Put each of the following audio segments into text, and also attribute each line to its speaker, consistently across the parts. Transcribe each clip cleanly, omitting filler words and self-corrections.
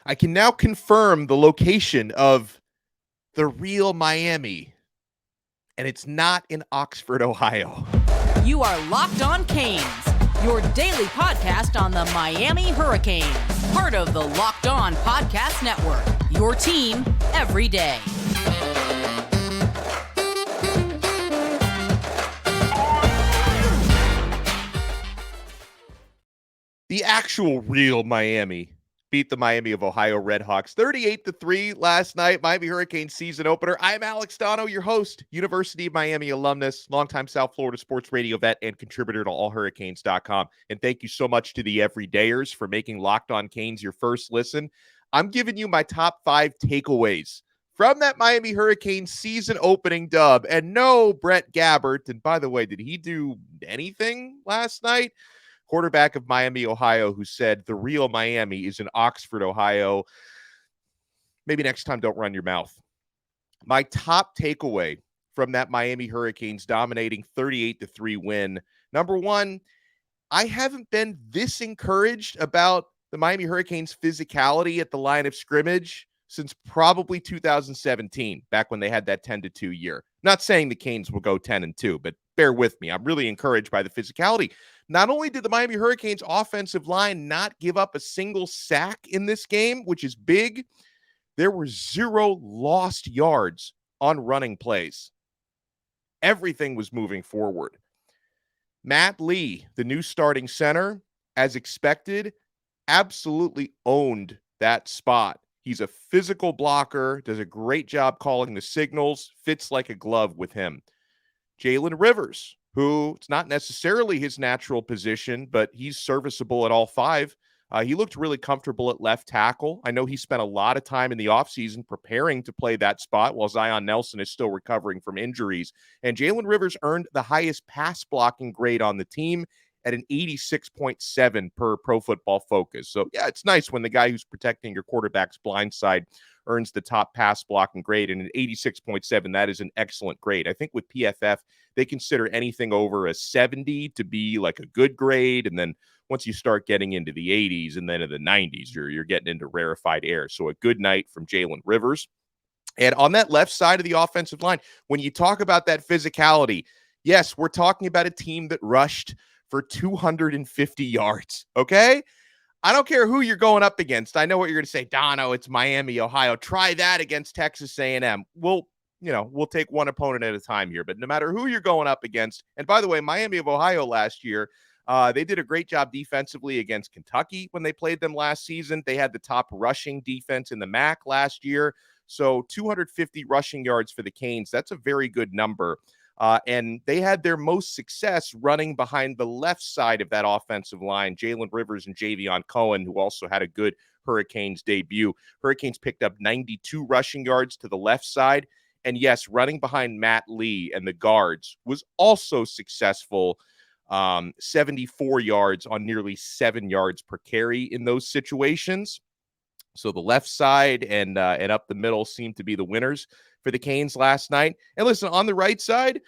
Speaker 1: I can now confirm the location of the real Miami, and it's not in Oxford, Ohio.
Speaker 2: You are Locked On Canes, your daily podcast on the Miami Hurricanes, part of the Locked On Podcast Network, your team every day.
Speaker 1: The actual real Miami beat the Miami of Ohio Redhawks 38-3 last night. Miami Hurricanes season opener. I'm Alex Donno, your host, University of Miami alumnus, longtime South Florida sports radio vet, and contributor to allhurricanes.com. And thank you so much to the everydayers for making Locked On Canes your first listen. I'm giving you my top 5 takeaways from that Miami Hurricanes season opening dub. And no Brett Gabbert. And by the way, did he do anything last night? Quarterback of Miami, Ohio, who said the real Miami is in Oxford, Ohio. Maybe next time, don't run your mouth. My top takeaway from that Miami Hurricanes dominating 38-3 win. Number one, I haven't been this encouraged about the Miami Hurricanes' physicality at the line of scrimmage since probably 2017, back when they had that 10-2 year. Not saying the Canes will go 10-2, but bear with me. I'm really encouraged by the physicality. Not only did the Miami Hurricanes offensive line not give up a single sack in this game, which is big, there were 0 lost yards on running plays. Everything was moving forward. Matt Lee, the new starting center, as expected, absolutely owned that spot. He's a physical blocker, does a great job calling the signals, fits like a glove with him. Jalen Rivers, who it's not necessarily his natural position, but he's serviceable at all 5. He looked really comfortable at left tackle. I know he spent a lot of time in the offseason preparing to play that spot while Zion Nelson is still recovering from injuries. And Jalen Rivers earned the highest pass blocking grade on the team at an 86.7 per Pro Football Focus. So, yeah, it's nice when the guy who's protecting your quarterback's blind side earns the top pass blocking grade, and an 86.7, that is an excellent grade. I think with PFF, they consider anything over a 70 to be like a good grade, and then once you start getting into the 80s and then in the 90s, you're getting into rarefied air. So a good night from Jalen Rivers. And on that left side of the offensive line, when you talk about that physicality, yes, we're talking about a team that rushed for 250 yards, okay? I don't care who you're going up against. I know what you're going to say, Donno, it's Miami, Ohio. Try that against Texas A&M. We'll take one opponent at a time here, but no matter who you're going up against, and by the way, Miami of Ohio last year, they did a great job defensively against Kentucky when they played them last season. They had the top rushing defense in the MAC last year. So 250 rushing yards for the Canes, that's a very good number. And they had their most success running behind the left side of that offensive line, Jalen Rivers and Javion Cohen, who also had a good Hurricanes debut. Hurricanes picked up 92 rushing yards to the left side. And yes, running behind Matt Lee and the guards was also successful. 74 yards on nearly 7 yards per carry in those situations. So the left side and up the middle seemed to be the winners for the Canes last night. And listen, on the right side,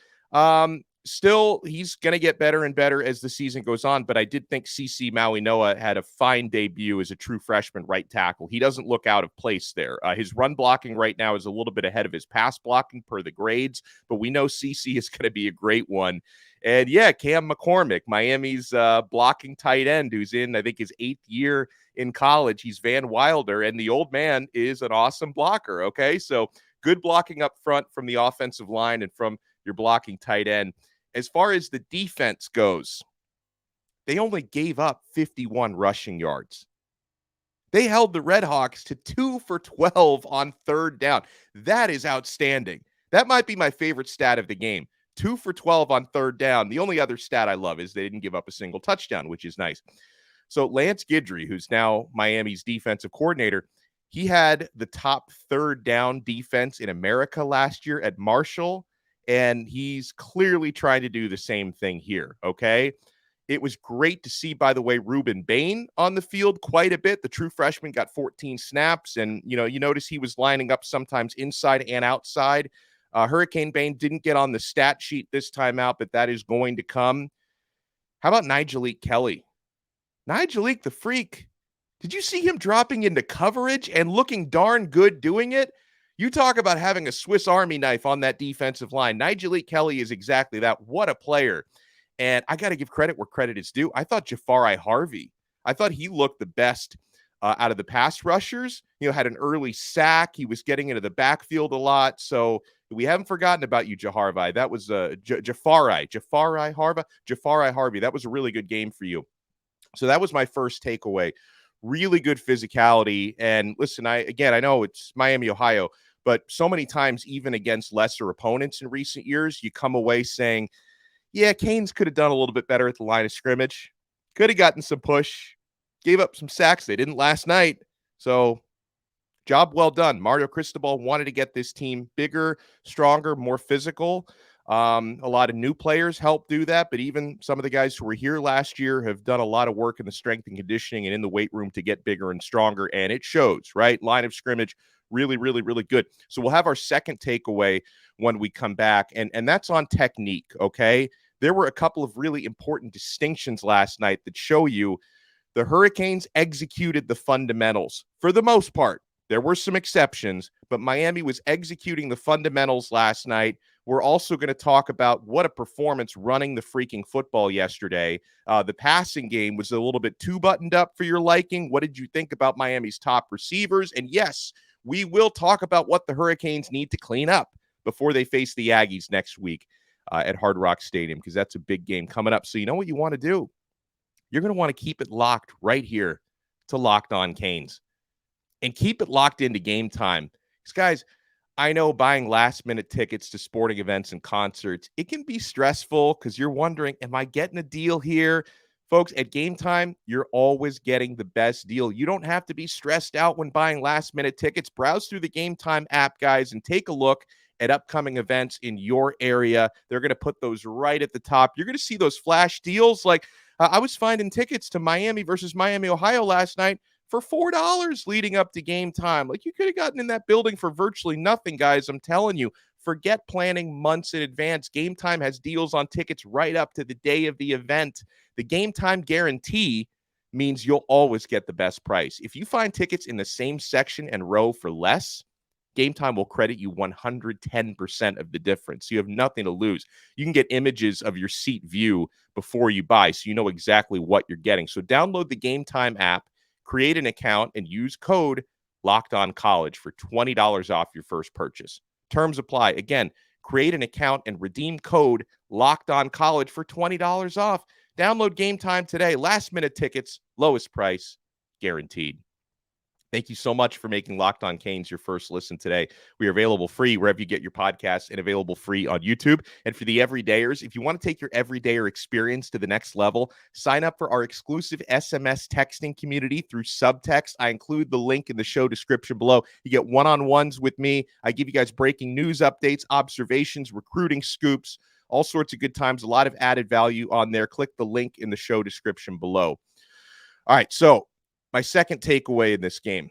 Speaker 1: still he's going to get better and better as the season goes on. But I did think CC Maui-Noa had a fine debut as a true freshman right tackle. He doesn't look out of place there. His run blocking right now is a little bit ahead of his pass blocking per the grades, but we know CC is going to be a great one. And yeah, Cam McCormick, Miami's blocking tight end, who's in, I think, his 8th year in college. He's Van Wilder, and the old man is an awesome blocker, okay? So good blocking up front from the offensive line and from your blocking tight end. As far as the defense goes, they only gave up 51 rushing yards. They held the Redhawks to 2 for 12 on third down. That is outstanding. That might be my favorite stat of the game. 2 for 12 on third down. The only other stat I love is they didn't give up a single touchdown, which is nice. So Lance Guidry, who's now Miami's defensive coordinator, he had the top third down defense in America last year at Marshall, and he's clearly trying to do the same thing here, okay? It was great to see, by the way, Ruben Bain on the field quite a bit. The true freshman got 14 snaps, and, you notice he was lining up sometimes inside and outside. Hurricane Bain didn't get on the stat sheet this time out, but that is going to come. How about Nigel Kelly? Nigel the Freak Did you see him dropping into coverage and looking darn good doing it? You talk about having a Swiss Army knife on that defensive line. Nigel Kelly is exactly that. What a player. And I got to give credit where credit is due. I thought Jafari Harvey, I thought he looked the best out of the pass rushers. Had an early sack. He was getting into the backfield a lot. So we haven't forgotten about you, Jafari. That was Jafari Harvey. That was a really good game for you. So that was my first takeaway. Really good physicality. And listen, I know it's Miami, Ohio, but so many times, even against lesser opponents in recent years, you come away saying, yeah, Canes could have done a little bit better at the line of scrimmage. Could have gotten some push. Gave up some sacks. They didn't last night. So job well done. Mario Cristobal wanted to get this team bigger, stronger, more physical. A lot of new players helped do that, but even some of the guys who were here last year have done a lot of work in the strength and conditioning and in the weight room to get bigger and stronger, and it shows, right? Line of scrimmage, really, really, really good. So we'll have our second takeaway when we come back, and that's on technique, okay? There were a couple of really important distinctions last night that show you the Hurricanes executed the fundamentals for the most part. There were some exceptions, but Miami was executing the fundamentals last night. We're also going to talk about what a performance running the freaking football yesterday. The passing game was a little bit too buttoned up for your liking. What did you think about Miami's top receivers? And yes, we will talk about what the Hurricanes need to clean up before they face the Aggies next week at Hard Rock Stadium, because that's a big game coming up. So you know what you want to do? You're going to want to keep it locked right here to Locked On Canes. And keep it locked into Game Time. Because, guys, I know buying last-minute tickets to sporting events and concerts, it can be stressful because you're wondering, am I getting a deal here? Folks, at Game Time, you're always getting the best deal. You don't have to be stressed out when buying last-minute tickets. Browse through the Game Time app, guys, and take a look at upcoming events in your area. They're going to put those right at the top. You're going to see those flash deals. Like, I was finding tickets to Miami versus Miami, Ohio last night for $4 leading up to game time. Like, you could have gotten in that building for virtually nothing, guys. I'm telling you, forget planning months in advance. Game Time has deals on tickets right up to the day of the event. The Game Time guarantee means you'll always get the best price. If you find tickets in the same section and row for less, Game Time will credit you 110% of the difference. So you have nothing to lose. You can get images of your seat view before you buy, so you know exactly what you're getting. So download the Game Time app, create an account, and use code LOCKEDONCollege for $20 off your first purchase. Terms apply. Again, create an account and redeem code LOCKEDONCollege for $20 off. Download Game Time today. Last-minute tickets, lowest price, guaranteed. Thank you so much for making Locked On Canes your first listen today. We are available free wherever you get your podcasts and available free on YouTube. And for the everydayers, if you want to take your everydayer experience to the next level, sign up for our exclusive SMS texting community through Subtext. I include the link in the show description below. You get one-on-ones with me. I give you guys breaking news updates, observations, recruiting scoops, all sorts of good times, a lot of added value on there. Click the link in the show description below. All right, so my second takeaway in this game,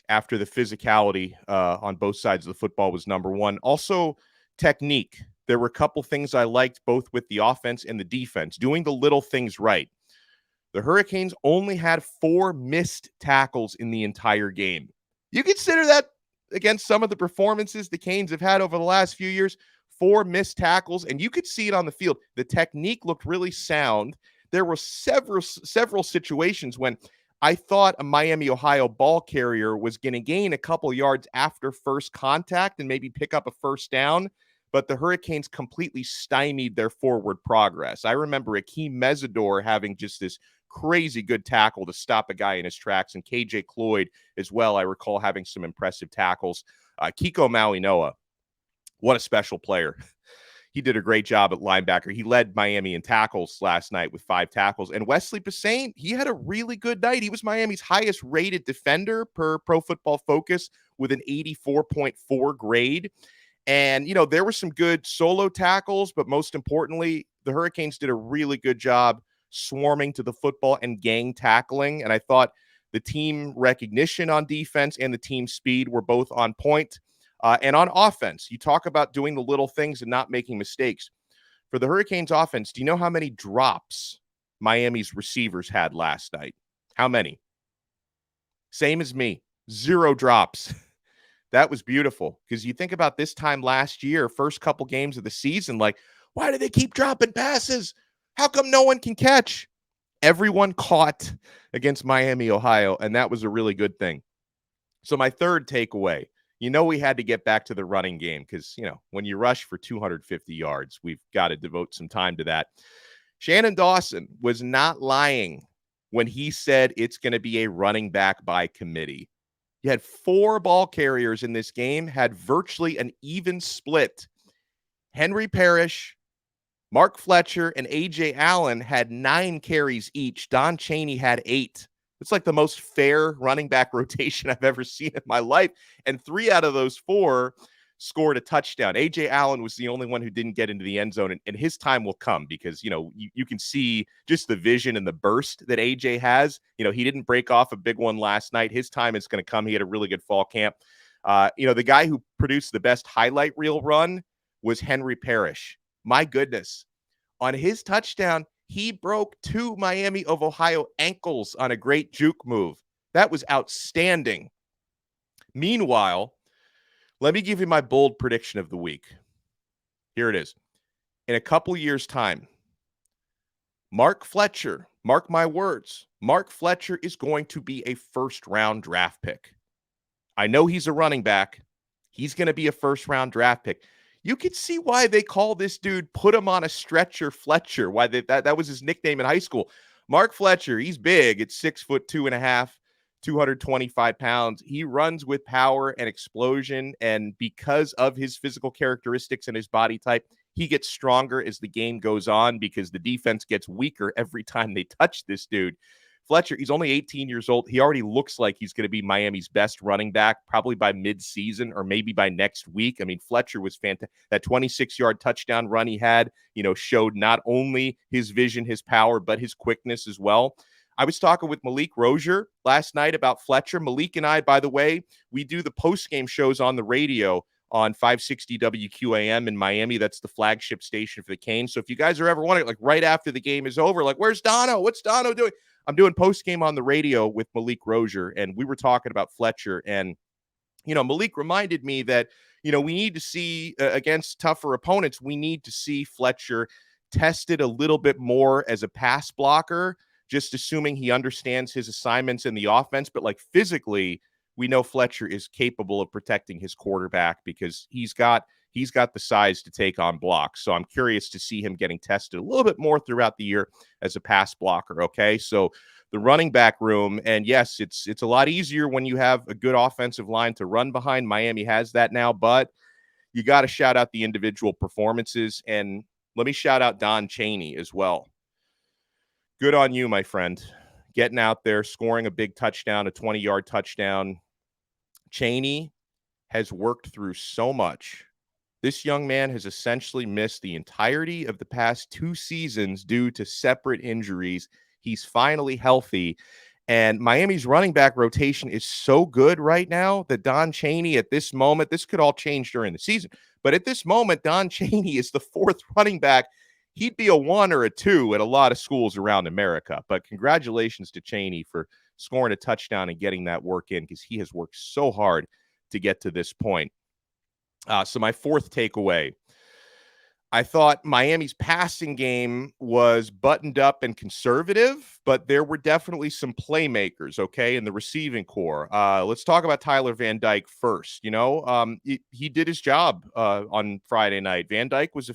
Speaker 1: after the physicality on both sides of the football, was number one. Also, technique. There were a couple things I liked, both with the offense and the defense, doing the little things right. The Hurricanes only had 4 missed tackles in the entire game. You consider that against some of the performances the Canes have had over the last few years, 4 missed tackles, and you could see it on the field. The technique looked really sound. There were several situations when I thought a Miami, Ohio ball carrier was going to gain a couple yards after first contact and maybe pick up a first down, but the Hurricanes completely stymied their forward progress. I remember Akeem Mesidor having just this crazy good tackle to stop a guy in his tracks, and KJ Cloyd as well, I recall having some impressive tackles. Kiko Mauinoa, what a special player. He did a great job at linebacker. He led Miami in tackles last night with 5 tackles. And Wesley Bissain, he had a really good night. He was Miami's highest rated defender per Pro Football Focus with an 84.4 grade. And, you know, there were some good solo tackles, but most importantly, the Hurricanes did a really good job swarming to the football and gang tackling. And I thought the team recognition on defense and the team speed were both on point. And on offense, you talk about doing the little things and not making mistakes. For the Hurricanes offense, do you know how many drops Miami's receivers had last night? How many? Same as me. 0 drops. That was beautiful because you think about this time last year, first couple games of the season, like, why do they keep dropping passes? How come no one can catch? Everyone caught against Miami, Ohio, and that was a really good thing. So my third takeaway, we had to get back to the running game because, when you rush for 250 yards, we've got to devote some time to that. Shannon Dawson was not lying when he said it's going to be a running back by committee. You had 4 ball carriers in this game, had virtually an even split. Henry Parrish, Mark Fletcher, and Ajay Allen had 9 carries each. Don Cheney had 8. It's like the most fair running back rotation I've ever seen in my life. And 3 out of those 4 scored a touchdown. Ajay Allen was the only one who didn't get into the end zone, and his time will come because, you can see just the vision and the burst that Ajay has. He didn't break off a big one last night. His time is going to come. He had a really good fall camp. The guy who produced the best highlight reel run was Henry Parrish. My goodness. On his touchdown, he broke 2 Miami of Ohio ankles on a great juke move. That was outstanding. Meanwhile, let me give you my bold prediction of the week. Here it is. In a couple years' time, Mark Fletcher, mark my words, Mark Fletcher is going to be a first-round draft pick. I know he's a running back. He's going to be a first-round draft pick. You can see why they call this dude Put Him on a Stretcher Fletcher, why that was his nickname in high school. Mark Fletcher, he's big. It's 6'2.5", 225 pounds. He runs with power and explosion, and because of his physical characteristics and his body type, he gets stronger as the game goes on because the defense gets weaker every time they touch this dude. Fletcher, he's only 18 years old. He already looks like he's going to be Miami's best running back probably by mid-season or maybe by next week. I mean, Fletcher was fantastic. That 26-yard touchdown run he had, showed not only his vision, his power, but his quickness as well. I was talking with Malik Rozier last night about Fletcher. Malik and I, by the way, we do the post-game shows on the radio on 560 WQAM in Miami. That's the flagship station for the Canes. So if you guys are ever wondering, like right after the game is over, like, where's Donno? What's Donno doing? I'm doing post-game on the radio with Malik Rozier, and we were talking about Fletcher. And, Malik reminded me that, we need to see against tougher opponents, we need to see Fletcher tested a little bit more as a pass blocker, just assuming he understands his assignments in the offense. But like physically, we know Fletcher is capable of protecting his quarterback because he's got the size to take on blocks. So I'm curious to see him getting tested a little bit more throughout the year as a pass blocker. Okay. So the running back room, and yes, it's a lot easier when you have a good offensive line to run behind. Miami has that now, but you got to shout out the individual performances. And let me shout out Don Cheney as well. Good on you, my friend. Getting out there, scoring a big touchdown, a 20-yard touchdown. Cheney has worked through so much. This young man has essentially missed the entirety of the past 2 seasons due to separate injuries. He's finally healthy. And Miami's running back rotation is so good right now that Don Cheney at this moment, this could all change during the season, but at this moment, Don Cheney is the 4th running back. He'd be a 1 or a 2 at a lot of schools around America. But congratulations to Cheney for scoring a touchdown and getting that work in because he has worked so hard to get to this point. So my 4th takeaway, I thought Miami's passing game was buttoned up and conservative, but there were definitely some playmakers, okay, in the receiving core. Let's talk about Tyler Van Dyke first. He did his job on Friday night. Van Dyke was,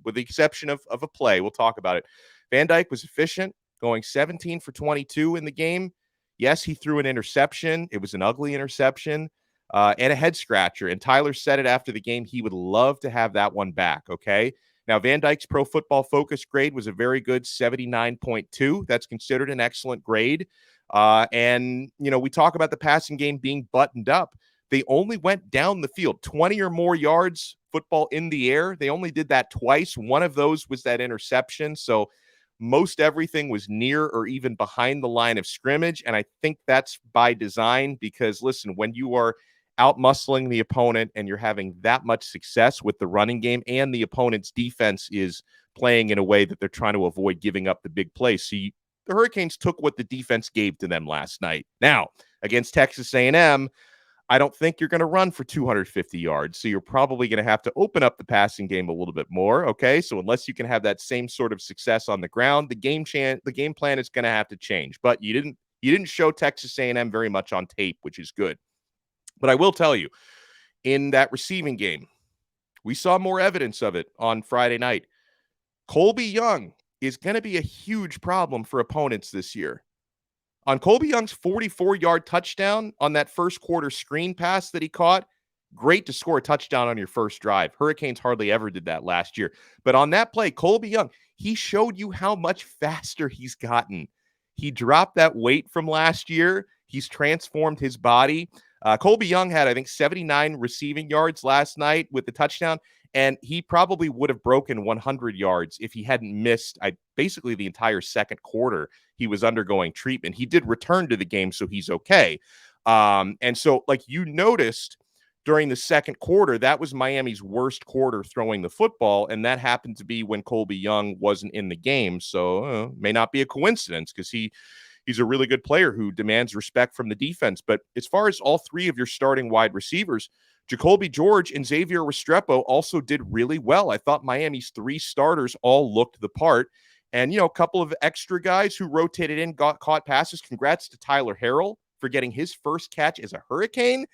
Speaker 1: with the exception of a play, we'll talk about it. Van Dyke was efficient, going 17 for 22 in the game. Yes, he threw an interception. It was an ugly interception. And a head scratcher. And Tyler said it after the game. He would love to have that one back. Okay. Now, Van Dyke's Pro Football Focus grade was a very good 79.2. That's considered an excellent grade. And we talk about the passing game being buttoned up. They only went down the field 20 or more yards football in the air. They only did that twice. One of those was that interception. So most everything was near or even behind the line of scrimmage. And I think that's by design because, listen, when you are out-muscling the opponent and you're having that much success with the running game and the opponent's defense is playing in a way that they're trying to avoid giving up the big play. So the Hurricanes took what the defense gave to them last night. Now, against Texas A&M, I don't think you're going to run for 250 yards. So you're probably going to have to open up the passing game a little bit more. Okay. So unless you can have that same sort of success on the ground, the game plan is going to have to change. But you didn't show Texas A&M very much on tape, which is good. But I will tell you, in that receiving game, we saw more evidence of it on Friday night. Colby Young is going to be a huge problem for opponents this year. On Colby Young's 44-yard touchdown on that first quarter screen pass that he caught, great to score a touchdown on your first drive. Hurricanes hardly ever did that last year. But on that play, Colby Young, he showed you how much faster he's gotten. He dropped that weight from last year. He's transformed his body. Colby Young had, I think, 79 receiving yards last night with the touchdown, and he probably would have broken 100 yards if he hadn't missed basically the entire second quarter. He was undergoing treatment. He did return to the game, so he's okay. And so, like you noticed during the second quarter, that was Miami's worst quarter throwing the football, and that happened to be when Colby Young wasn't in the game. So may not be a coincidence because he's a really good player who demands respect from the defense. But as far as all three of your starting wide receivers, Jacoby George and Xavier Restrepo also did really well. I thought Miami's three starters all looked the part. And, a couple of extra guys who rotated in, caught passes. Congrats to Tyler Harrell for getting his first catch as a Hurricane.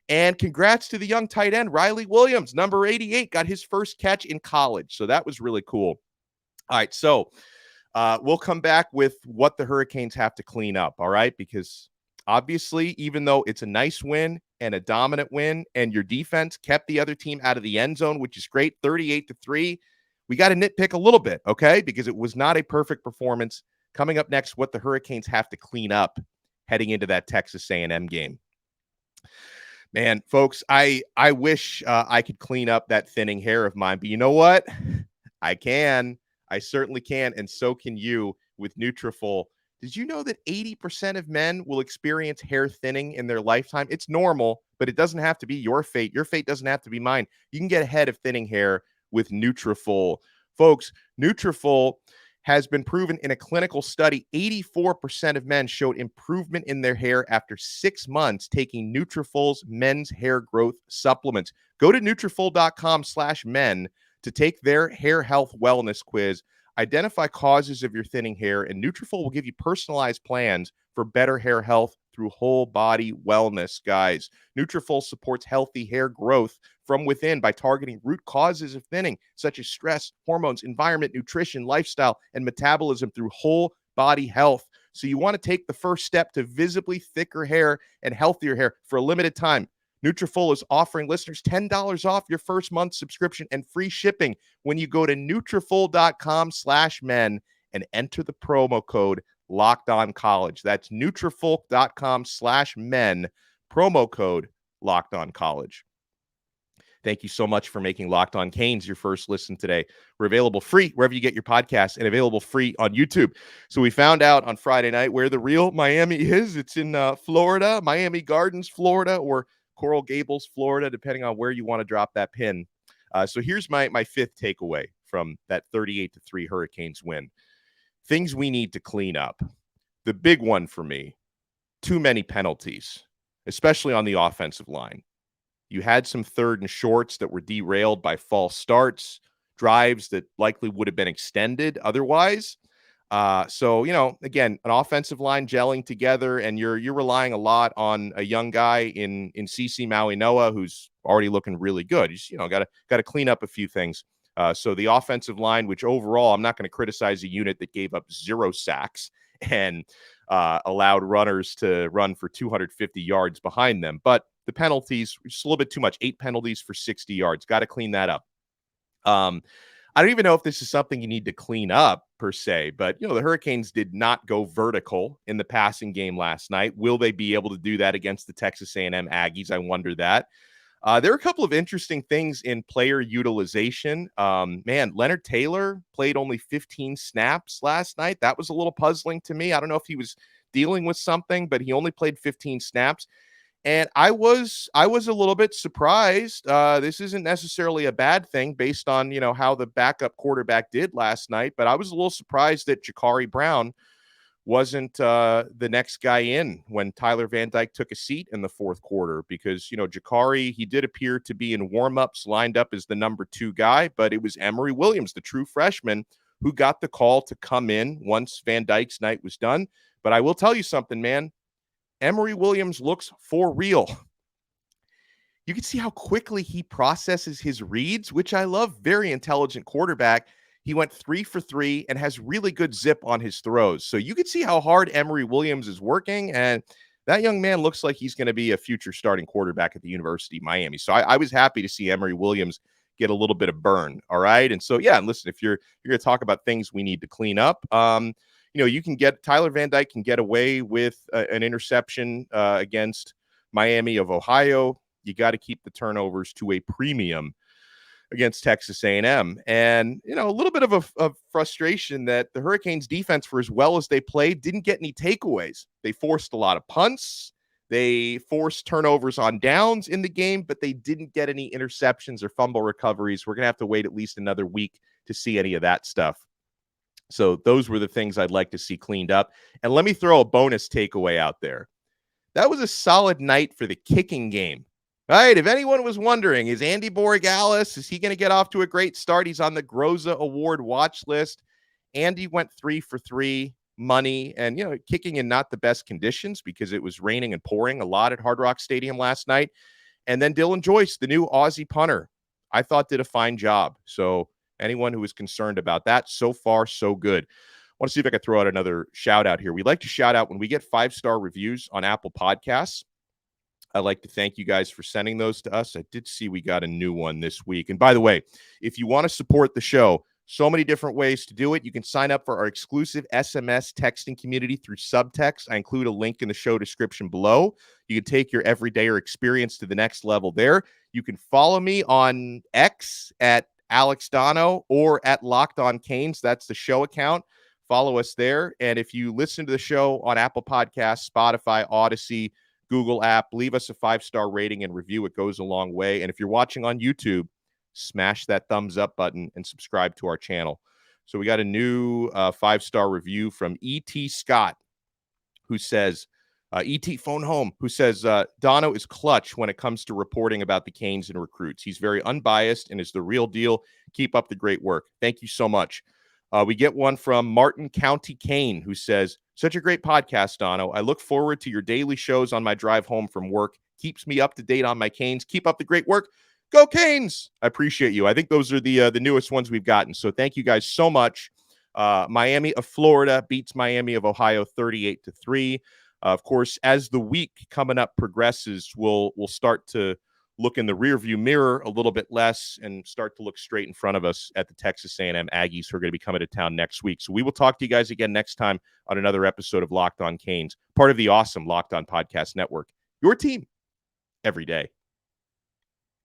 Speaker 1: And congrats to the young tight end, Riley Williams, number 88, got his first catch in college. So that was really cool. All right, so we'll come back with what the Hurricanes have to clean up, all right? Because obviously, even though it's a nice win and a dominant win, and your defense kept the other team out of the end zone, which is great, 38-3, we got to nitpick a little bit, okay? Because it was not a perfect performance. Coming up next, what the Hurricanes have to clean up heading into that Texas A&M game. Man, folks, I wish I could clean up that thinning hair of mine, but you know what? I can. I certainly can, and so can you with Nutrafol. Did you know that 80% of men will experience hair thinning in their lifetime? It's normal, but it doesn't have to be your fate. Your fate doesn't have to be mine. You can get ahead of thinning hair with Nutrafol. Folks, Nutrafol has been proven in a clinical study. 84% of men showed improvement in their hair after 6 months taking Nutrafol's men's hair growth supplements. Go to Nutrafol.com/men to take their hair health wellness quiz. Identify causes of your thinning hair, and Nutrafol will give you personalized plans for better hair health through whole body wellness, guys. Nutrafol supports healthy hair growth from within by targeting root causes of thinning, such as stress, hormones, environment, nutrition, lifestyle, and metabolism through whole body health. So you want to take the first step to visibly thicker hair and healthier hair for a limited time. Nutrafol is offering listeners $10 off your first month subscription and free shipping when you go to Nutrafol.com/men and enter the promo code LockedOnCollege. That's Nutrafol.com/men, promo code LockedOnCollege. Thank you so much for making Locked On Canes your first listen today. We're available free wherever you get your podcasts and available free on YouTube. So we found out on Friday night where the real Miami is. It's in Florida, Miami Gardens, Florida, or Coral Gables, Florida, depending on where you want to drop that pin. So here's my fifth takeaway from that 38-3 Hurricanes win. Things we need to clean up. The big one for me, too many penalties, especially on the offensive line. You had some third and shorts that were derailed by false starts, drives that likely would have been extended otherwise. So, again, an offensive line gelling together, and you're relying a lot on a young guy in CeCe Maui-Noa who's already looking really good. You just, got to clean up a few things. So the offensive line, which overall, I'm not going to criticize a unit that gave up 0 sacks and allowed runners to run for 250 yards behind them. But the penalties, just a little bit too much. 8 penalties for 60 yards. Got to clean that up. I don't even know if this is something you need to clean up per se, but the Hurricanes did not go vertical in the passing game last night. Will they be able to do that against the Texas A&M Aggies? I wonder that. There are a couple of interesting things in player utilization. Leonard Taylor played only 15 snaps last night. That was a little puzzling to me. I don't know if he was dealing with something, but he only played 15 snaps. And I was a little bit surprised. This isn't necessarily a bad thing based on, how the backup quarterback did last night, but I was a little surprised that Jakari Brown wasn't the next guy in when Tyler Van Dyke took a seat in the fourth quarter because, Ja'Carri, he did appear to be in warmups lined up as the number 2 guy, but it was Emory Williams, the true freshman, who got the call to come in once Van Dyke's night was done. But I will tell you something, man. Emory Williams looks for real. You can see how quickly he processes his reads, which I love. Very intelligent quarterback. He went 3 for 3 and has really good zip on his throws. So you can see how hard Emory Williams is working. And that young man looks like he's going to be a future starting quarterback at the University of Miami. So I was happy to see Emory Williams get a little bit of burn. All right. And so, yeah, listen, if you're going to talk about things we need to clean up, you can get Tyler Van Dyke can get away with an interception against Miami of Ohio. You got to keep the turnovers to a premium against Texas A&M. And, a little bit of a frustration that the Hurricanes defense, for as well as they played, didn't get any takeaways. They forced a lot of punts. They forced turnovers on downs in the game, but they didn't get any interceptions or fumble recoveries. We're going to have to wait at least another week to see any of that stuff. So those were the things I'd like to see cleaned up. And let me throw a bonus takeaway out there. That was a solid night for the kicking game. All right, if anyone was wondering, is Andy Borregales, is he going to get off to a great start? He's on the Groza Award watch list. Andy went 3 for 3 money and, kicking in not the best conditions because it was raining and pouring a lot at Hard Rock Stadium last night. And then Dylan Joyce, the new Aussie punter, I thought did a fine job. So anyone who was concerned about that, so far, so good. I want to see if I could throw out another shout out here. We like to shout out when we get 5-star reviews on Apple Podcasts. I'd like to thank you guys for sending those to us. I did see we got a new one this week. And by the way, if you want to support the show, so many different ways to do it. You can sign up for our exclusive SMS texting community through Subtext. I include a link in the show description below. You can take your everydayer experience to the next level there. You can follow me on X at Alex Donno or at Locked On Canes. That's the show account. Follow us there. And if you listen to the show on Apple Podcasts, Spotify, Odyssey, Google app, leave us a 5-star rating and review. It goes a long way. And if you're watching on YouTube, smash that thumbs up button and subscribe to our channel. So we got a new 5-star review from E.T. Scott, who says, E.T. phone home, who says, Donno is clutch when it comes to reporting about the Canes and recruits. He's very unbiased and is the real deal. Keep up the great work. Thank you so much. We get one from Martin County Kane, who says, such a great podcast, Donno. I look forward to your daily shows on my drive home from work. Keeps me up to date on my Canes. Keep up the great work. Go Canes! I appreciate you. I think those are the newest ones we've gotten. So thank you guys so much. Miami of Florida beats Miami of Ohio 38-3. Of course, as the week coming up progresses, we'll start to look in the rearview mirror a little bit less and start to look straight in front of us at the Texas A&M Aggies who are going to be coming to town next week. So we will talk to you guys again next time on another episode of Locked On Canes, part of the awesome Locked On Podcast Network. Your team every day.